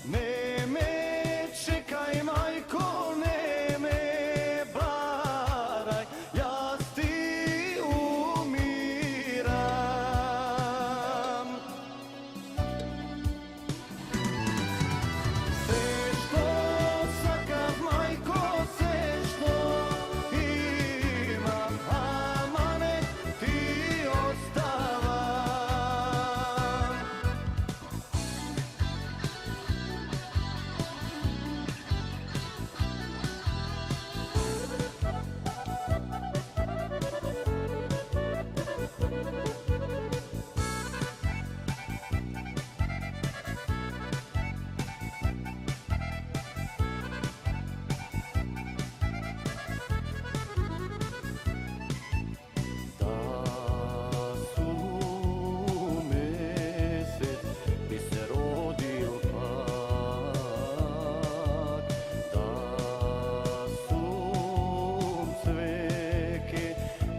Ne me čekaj, majko, ne me baraj, ja ti umiram. Sve što sakav, majko, sve što imam, amanet ti ostavam.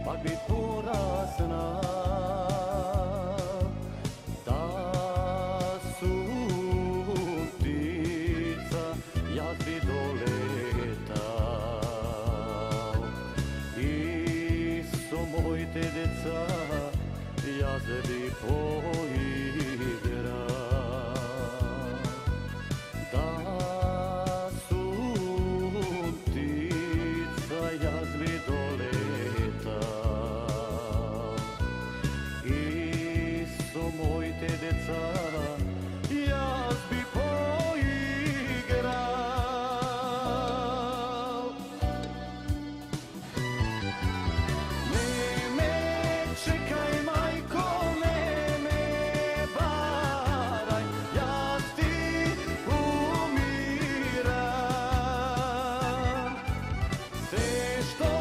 Pak bi porasna, da su ptica, jaz bi doletal. Isto moj te deca, jaz bi poigral. Da su ptica, jaz bi doletal. Moj te deca, jaz bi poigral. Ne me čekaj, majko, ne me baraj, jaz ti umiram. Sve što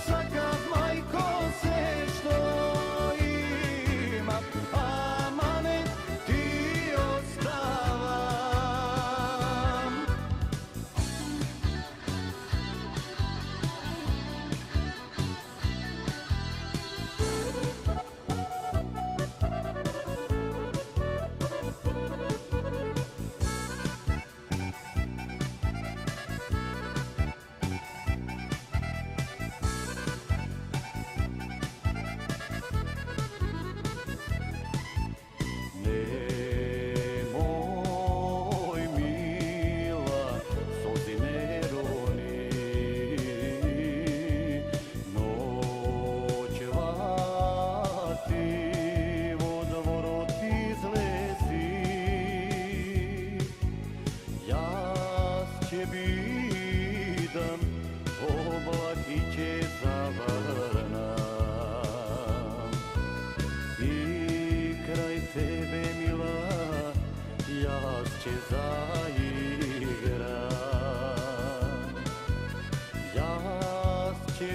sakav, majko, sve što imam, amanet ti ostavam. Bidam, oblaki zavrnam i kraj tebe, mila, jaz će zaigram. Jaz će